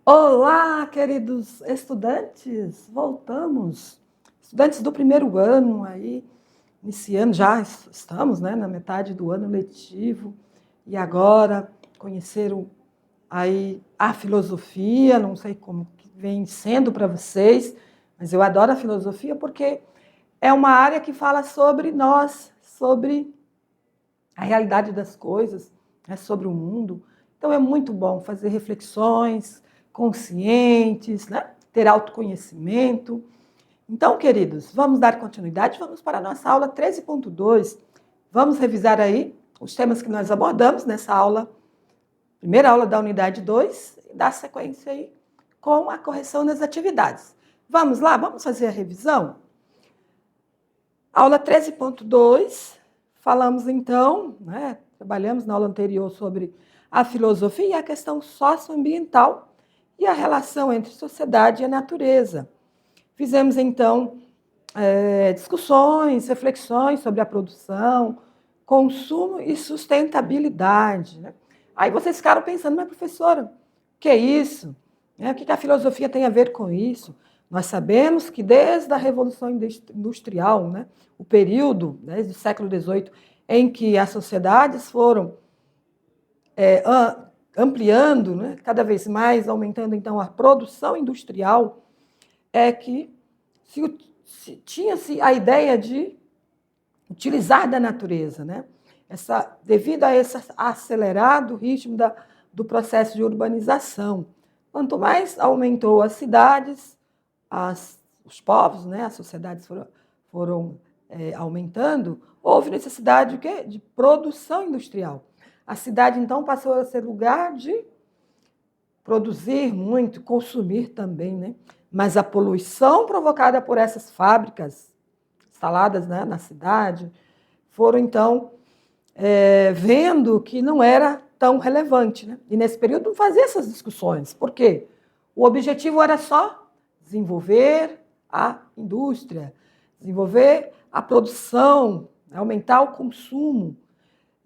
Olá, queridos estudantes, voltamos. Estudantes do primeiro ano aí, iniciando, já estamos, né, na metade do ano letivo, e agora conheceram aí a filosofia, não sei como que vem sendo para vocês, mas eu adoro a filosofia porque é uma área que fala sobre nós, sobre a realidade das coisas, né, sobre o mundo. Então é muito bom fazer reflexões conscientes, né, ter autoconhecimento. Então, queridos, vamos dar continuidade, vamos para a nossa aula 13.2. Vamos revisar aí os temas que nós abordamos nessa aula, primeira aula da unidade 2, e dar sequência aí com a correção das atividades. Vamos lá, vamos fazer a revisão? Aula 13.2, falamos então, né, trabalhamos na aula anterior sobre a filosofia e a questão socioambiental e a relação entre sociedade e a natureza. Fizemos então discussões, reflexões sobre a produção, consumo e sustentabilidade. Né? Aí vocês ficaram pensando, mas professora, o que é isso? O que a filosofia tem a ver com isso? Nós sabemos que desde a Revolução Industrial, né, o período, desde o século XVIII, em que as sociedades foram ampliando, né, cada vez mais, aumentando então a produção industrial, é que tinha-se a ideia de utilizar da natureza, né? Devido a esse acelerado ritmo do processo de urbanização. Quanto mais aumentou as cidades, os povos, né, as sociedades foram aumentando, houve necessidade de produção industrial. A cidade, então, passou a ser lugar de produzir muito, consumir também, né? Mas a poluição provocada por essas fábricas instaladas, né, na cidade, foram, então, vendo que não era tão relevante. Né? E, nesse período, não fazia essas discussões. Por quê? O objetivo era só desenvolver a indústria, desenvolver a produção, aumentar o consumo.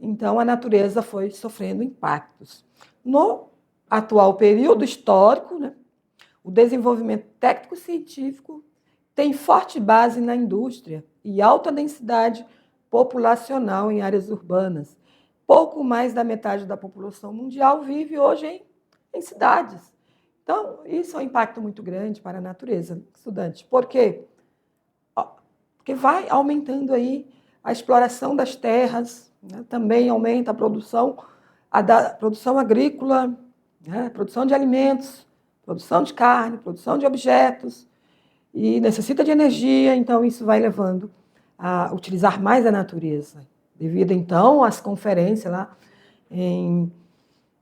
Então, a natureza foi sofrendo impactos. No atual período histórico, né, o desenvolvimento técnico-científico tem forte base na indústria e alta densidade populacional em áreas urbanas. Pouco mais da metade da população mundial vive hoje em cidades. Então, isso é um impacto muito grande para a natureza, estudante. Por quê? Porque vai aumentando aí a exploração das terras, né? Também aumenta a produção agrícola, né? Produção de alimentos, produção de carne, produção de objetos, e necessita de energia, então isso vai levando a utilizar mais a natureza. Devido, então, às conferências lá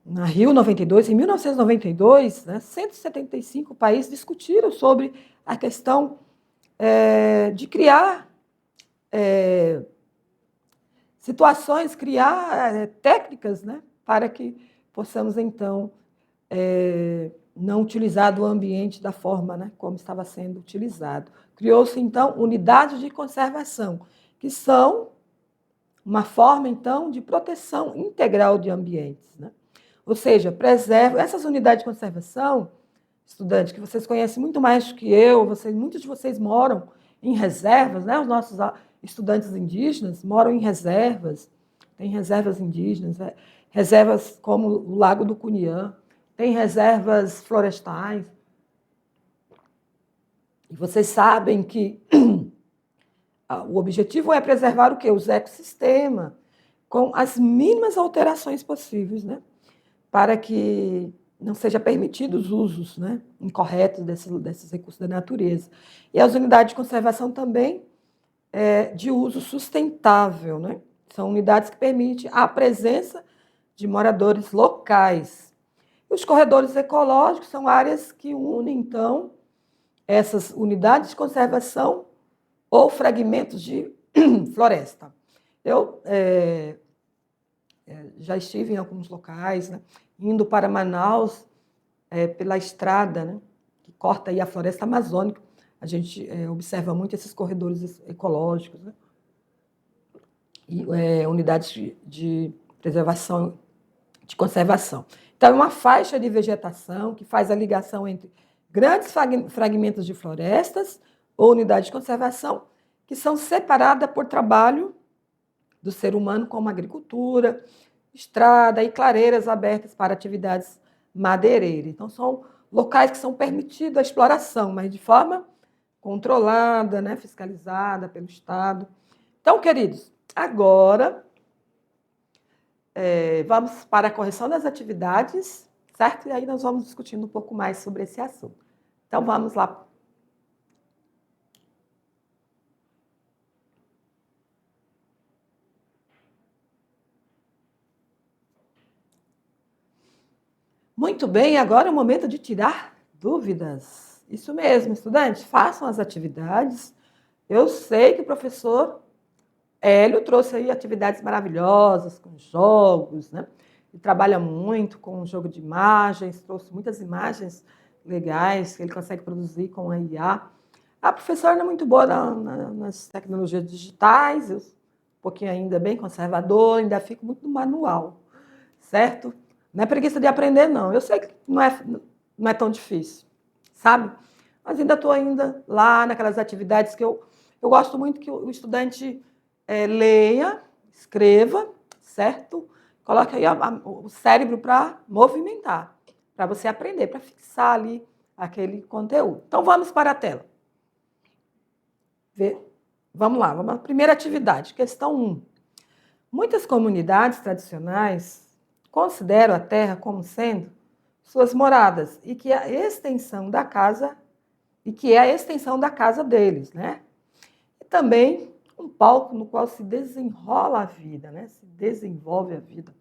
na Rio 92, em 1992, né, 175 países discutiram sobre a questão de criar situações, criar técnicas, né, para que possamos, então, não utilizar do ambiente da forma, né, como estava sendo utilizado. Criou-se, então, unidades de conservação, que são uma forma, então, de proteção integral de ambientes. Né? Ou seja, preserva essas unidades de conservação, estudantes, que vocês conhecem muito mais do que eu, muitos de vocês moram em reservas, né? Os nossos estudantes indígenas moram em reservas, tem reservas indígenas, reservas como o Lago do Cuniã, tem reservas florestais. E vocês sabem que o objetivo é preservar o quê? Os ecossistemas, com as mínimas alterações possíveis, né? Para que não seja permitidos usos, né, incorretos desses recursos da natureza. E as unidades de conservação também de uso sustentável, né? São unidades que permitem a presença de moradores locais. E os corredores ecológicos são áreas que unem, então, essas unidades de conservação ou fragmentos de floresta. Eu já estive em alguns locais, né, indo para Manaus pela estrada, né, que corta aí a floresta amazônica. A gente observa muito esses corredores ecológicos, né, e unidades de preservação de conservação. Então, é uma faixa de vegetação que faz a ligação entre grandes fragmentos de florestas ou unidades de conservação que são separadas por trabalho do ser humano, como agricultura, estrada e clareiras abertas para atividades madeireiras. Então, são locais que são permitidos a exploração, mas de forma controlada, né, fiscalizada pelo Estado. Então, queridos, agora vamos para a correção das atividades, certo? E aí nós vamos discutindo um pouco mais sobre esse assunto. Então, vamos lá. Muito bem, agora é o momento de tirar dúvidas. Isso mesmo, estudantes, façam as atividades. Eu sei que o professor Hélio trouxe aí atividades maravilhosas, com jogos, né? Ele trabalha muito com o jogo de imagens, trouxe muitas imagens legais que ele consegue produzir com a IA. A professora não é muito boa nas tecnologias digitais, eu, um pouquinho ainda bem conservador, ainda fico muito no manual, certo? Não é preguiça de aprender, não. Eu sei que não é tão difícil, sabe? Mas ainda estou ainda lá naquelas atividades que eu gosto muito que o estudante leia, escreva, certo? Coloque aí o cérebro para movimentar, para você aprender, para fixar ali aquele conteúdo. Então, vamos para a tela. Vamos lá, vamos à primeira atividade, questão 1. Muitas comunidades tradicionais consideram a terra como sendo suas moradas e que é a extensão da casa deles, né? E também um palco no qual se desenrola a vida, né? Se desenvolve a vida.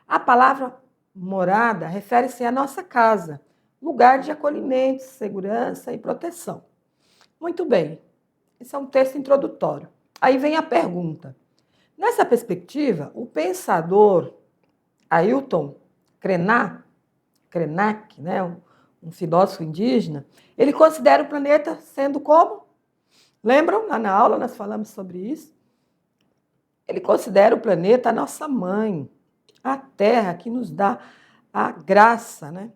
A palavra morada refere-se à nossa casa, lugar de acolhimento, segurança e proteção. Muito bem, esse é um texto introdutório. Aí vem a pergunta. Nessa perspectiva, o pensador Ailton Krenak, né, um filósofo indígena, ele considera o planeta sendo como? Lembram? Lá na aula nós falamos sobre isso. Ele considera o planeta a nossa mãe, a Terra que nos dá a graça, né,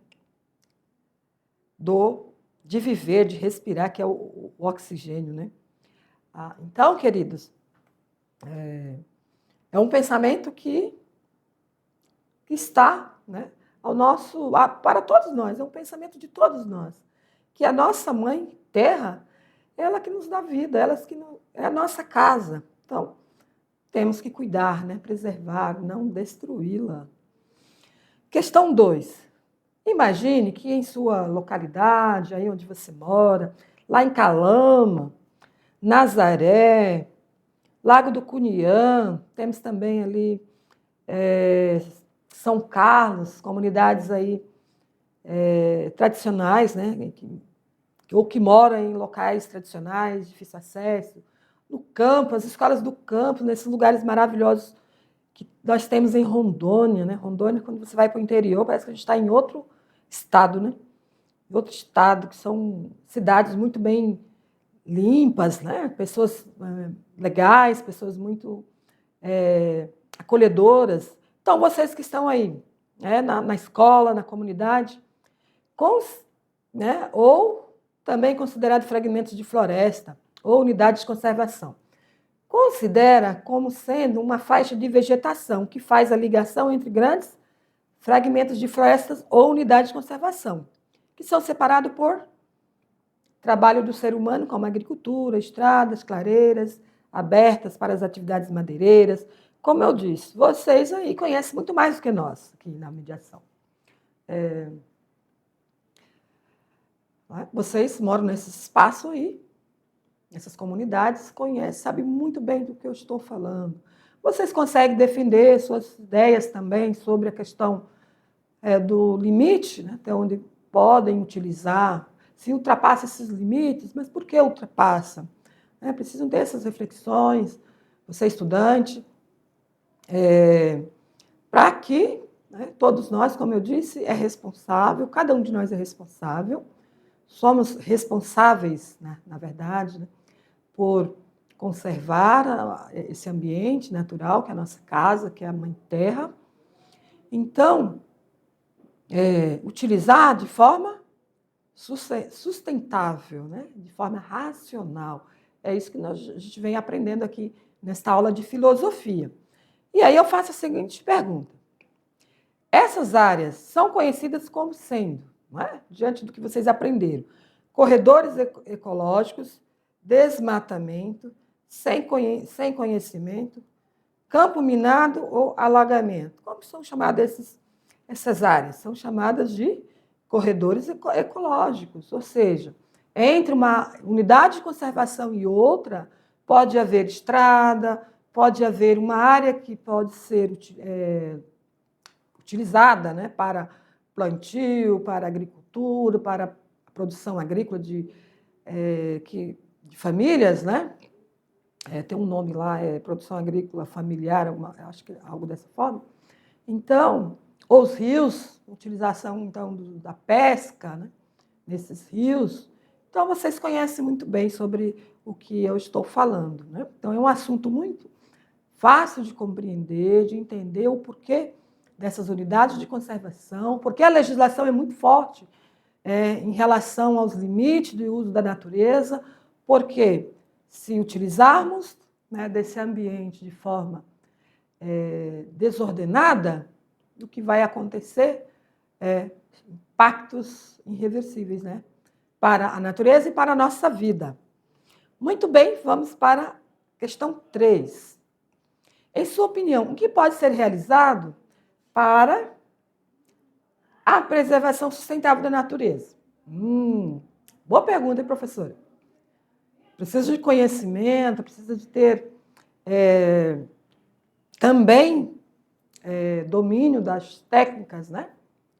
de viver, de respirar, que é o oxigênio, né? Então, queridos, é um pensamento que está, né, para todos nós, é um pensamento de todos nós, que a nossa mãe Terra, ela que nos dá vida, é a nossa casa. Então, temos que cuidar, né, preservar, não destruí-la. Questão 2. Imagine que em sua localidade, aí onde você mora, lá em Calama, Nazaré, Lago do Cuniã, temos também ali São Carlos, comunidades aí tradicionais, né, ou que moram em locais tradicionais, de difícil acesso, no campo, as escolas do campo, nesses lugares maravilhosos que nós temos em Rondônia, né? Rondônia, quando você vai para o interior, parece que a gente está em outro estado, né? Em outro estado, que são cidades muito bem limpas, né? Pessoas legais, pessoas muito acolhedoras. Então, vocês que estão aí, né, na escola, na comunidade, né, ou também considerados fragmentos de floresta ou unidades de conservação, considera como sendo uma faixa de vegetação que faz a ligação entre grandes fragmentos de florestas ou unidades de conservação, que são separados por trabalho do ser humano, como agricultura, estradas, clareiras, abertas para as atividades madeireiras. Como eu disse, vocês aí conhecem muito mais do que nós aqui na mediação. Vocês moram nesse espaço aí, essas comunidades, conhecem, sabem muito bem do que eu estou falando. Vocês conseguem defender suas ideias também sobre a questão do limite, né, até onde podem utilizar, se ultrapassa esses limites, mas por que ultrapassa? Precisam ter essas reflexões, você estudante, para que todos nós, como eu disse, é responsável, cada um de nós é responsável, somos responsáveis, né, na verdade, né, por conservar esse ambiente natural, que é a nossa casa, que é a Mãe Terra, Então, utilizar de forma sustentável, né? De forma racional. É isso que a gente vem aprendendo aqui nesta aula de filosofia. E aí eu faço a seguinte pergunta. Essas áreas são conhecidas como sendo, não é? Diante do que vocês aprenderam, corredores ecológicos, desmatamento, sem conhecimento, campo minado ou alagamento. Como são chamadas essas áreas? São chamadas de corredores ecológicos, ou seja, entre uma unidade de conservação e outra, pode haver estrada, pode haver uma área que pode ser utilizada, né, para plantio, para agricultura, para a produção agrícola de famílias, né? Tem um nome lá, produção agrícola familiar, acho que é algo dessa forma. Então, os rios, utilização então da pesca, né, nesses rios. Então, vocês conhecem muito bem sobre o que eu estou falando, né? Então, é um assunto muito fácil de compreender, de entender o porquê dessas unidades de conservação, porque a legislação é muito forte em relação aos limites do uso da natureza, porque se utilizarmos, né, desse ambiente de forma desordenada, o que vai acontecer é impactos irreversíveis, né, para a natureza e para a nossa vida. Muito bem, vamos para a questão 3. Em sua opinião, o que pode ser realizado para a preservação sustentável da natureza? Boa pergunta, hein, professora? Precisa de conhecimento, precisa de ter também domínio das técnicas, né?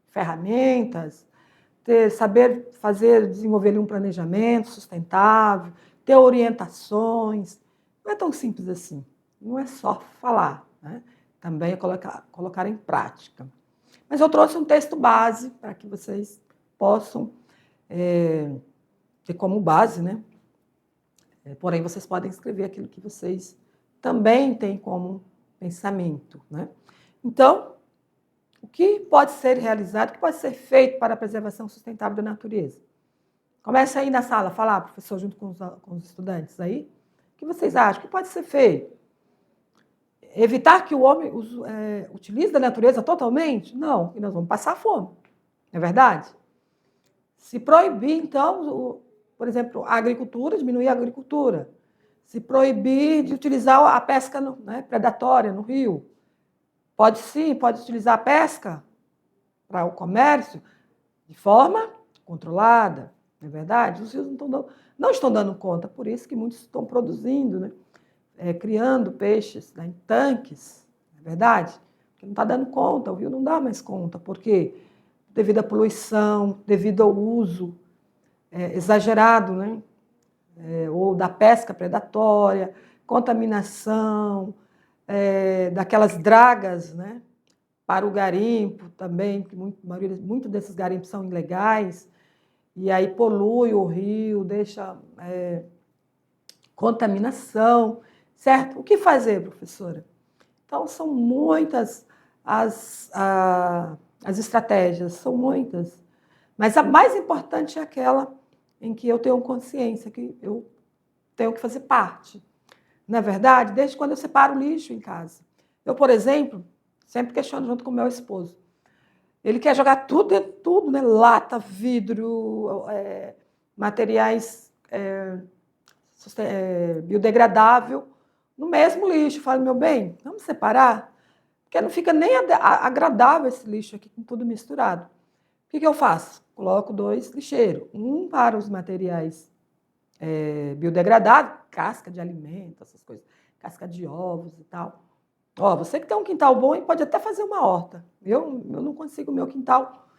Ferramentas, saber desenvolver um planejamento sustentável, ter orientações. Não é tão simples assim. Não é só falar, né? Também é colocar em prática. Mas eu trouxe um texto base para que vocês possam ter como base, né? Porém, vocês podem escrever aquilo que vocês também têm como pensamento, né? Então, o que pode ser realizado, o que pode ser feito para a preservação sustentável da natureza? Comece aí na sala a falar, professor, junto com os estudantes aí. O que vocês acham? O que pode ser feito? Evitar que o homem utilize da natureza totalmente? Não, e nós vamos passar fome, não é verdade? Se proibir, então, por exemplo, a agricultura, diminuir a agricultura. Se proibir de utilizar a pesca predatória no rio. Pode utilizar a pesca para o comércio de forma controlada, não é verdade? Os rios não estão dando conta, por isso que muitos estão produzindo, né? Criando peixes, né, em tanques, não é verdade? Porque não está dando conta, o rio não dá mais conta, porque devido à poluição, devido ao uso exagerado, né? Ou da pesca predatória, contaminação, daquelas dragas, né? Para o garimpo também, que muitos desses garimpos são ilegais, e aí polui o rio, deixa contaminação, certo? O que fazer, professora? Então, são muitas as estratégias, são muitas, mas a mais importante é aquela em que eu tenho consciência, que eu tenho que fazer parte. Na verdade, desde quando eu separo o lixo em casa. Eu, por exemplo, sempre questiono junto com o meu esposo. Ele quer jogar tudo dentro de tudo, né? Lata, vidro, materiais biodegradável, no mesmo lixo. Eu falo, meu bem, vamos separar? Porque não fica nem agradável esse lixo aqui com tudo misturado. O que eu faço? Coloco 2 lixeiros. Um para os materiais biodegradáveis, casca de alimento, essas coisas, casca de ovos e tal. Ó, você que tem um quintal bom e pode até fazer uma horta. Eu não consigo, meu quintal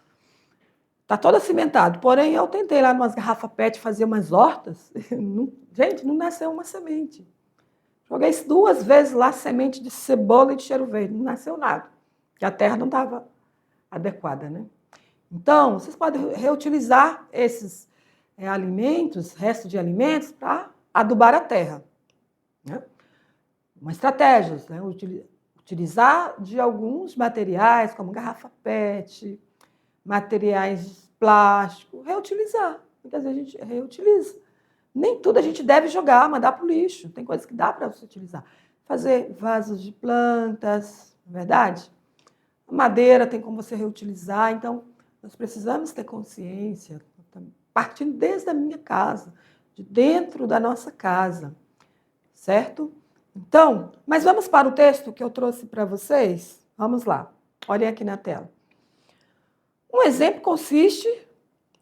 está todo cimentado. Porém, eu tentei lá numas garrafas PET fazer umas hortas. Gente, não nasceu uma semente. Joguei 2 vezes lá semente de cebola e de cheiro verde. Não nasceu nada. Porque a terra não estava adequada, né? Então, vocês podem reutilizar esses alimentos, restos de alimentos, para adubar a terra, né? Uma estratégia, né? utilizar de alguns materiais, como garrafa PET, materiais de plástico, reutilizar. Muitas vezes a gente reutiliza. Nem tudo a gente deve jogar, mandar para o lixo. Tem coisas que dá para você utilizar. Fazer vasos de plantas, não é verdade? A madeira tem como você reutilizar. Então, nós precisamos ter consciência, partindo desde a minha casa, de dentro da nossa casa, certo? Então, mas vamos para o texto que eu trouxe para vocês? Vamos lá, olhem aqui na tela. Um exemplo consiste,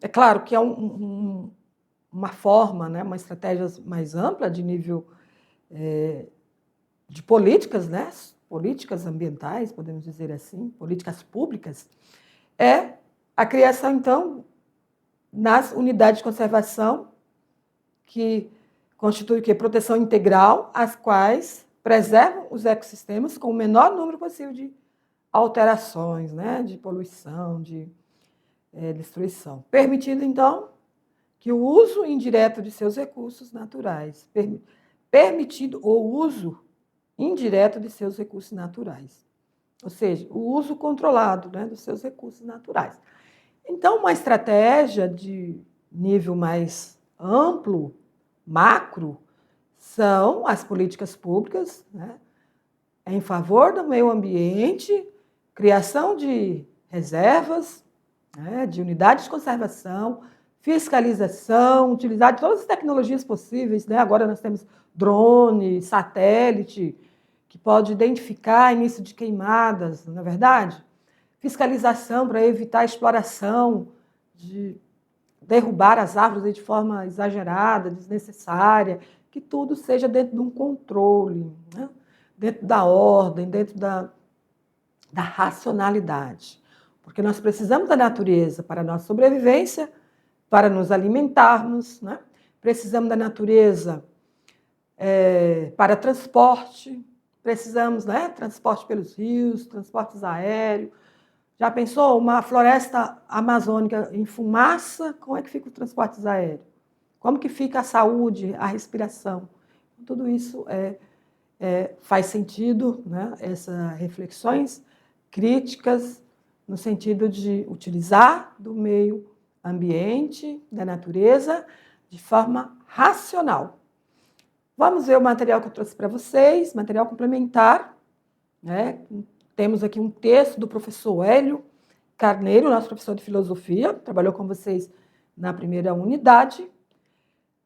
é claro que é uma forma, né, uma estratégia mais ampla de nível de políticas, né, políticas ambientais, podemos dizer assim, políticas públicas, é a criação, então, nas unidades de conservação, que constitui o quê? Proteção integral, as quais preservam os ecossistemas com o menor número possível de alterações, né, de poluição, de destruição, permitindo, então, que o uso indireto de seus recursos naturais, permitido o uso indireto de seus recursos naturais, ou seja, o uso controlado, né, dos seus recursos naturais. Então, uma estratégia de nível mais amplo, macro, são as políticas públicas, né, em favor do meio ambiente, criação de reservas, né, de unidades de conservação, fiscalização, utilizar de todas as tecnologias possíveis, né? Agora nós temos drone, satélite, que pode identificar início de queimadas, não é verdade? Fiscalização para evitar a exploração, de derrubar as árvores de forma exagerada, desnecessária, que tudo seja dentro de um controle, né? Dentro da ordem, dentro da racionalidade. Porque nós precisamos da natureza para a nossa sobrevivência, para nos alimentarmos, né? Precisamos da natureza para transporte, precisamos, né, transporte pelos rios, transportes aéreos. Já pensou uma floresta amazônica em fumaça? Como é que fica os transportes aéreos? Como que fica a saúde, a respiração? Tudo isso faz sentido, né, essas reflexões críticas no sentido de utilizar do meio ambiente, da natureza, de forma racional. Vamos ver o material que eu trouxe para vocês, material complementar, né? Temos aqui um texto do professor Hélio Carneiro, nosso professor de filosofia, trabalhou com vocês na primeira unidade,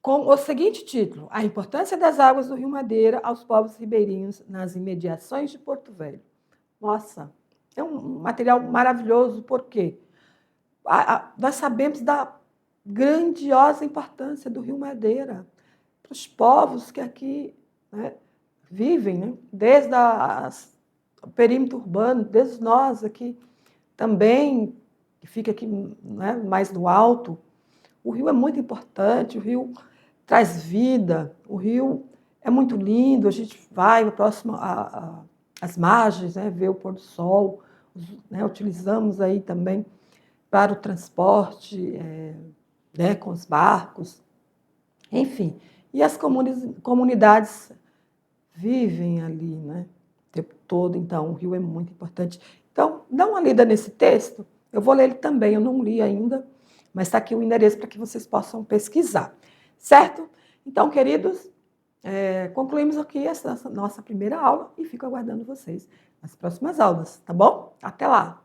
com o seguinte título: A importância das águas do Rio Madeira aos povos ribeirinhos nas imediações de Porto Velho. Nossa, é um material maravilhoso, porque nós sabemos da grandiosa importância do Rio Madeira para os povos que aqui, né, vivem, né, desde o perímetro urbano, desde nós aqui também, que fica aqui, né, mais no alto. O rio é muito importante, o rio traz vida, o rio é muito lindo, a gente vai próximo às margens, né, ver o pôr do sol, né, utilizamos aí também para o transporte, né, com os barcos, enfim. E as comunidades vivem ali, né, o tempo todo, então o rio é muito importante. Então, dá uma lida nesse texto, eu vou ler ele também, eu não li ainda, mas está aqui o endereço para que vocês possam pesquisar, certo? Então, queridos, concluímos aqui essa nossa primeira aula e fico aguardando vocês nas próximas aulas, tá bom? Até lá!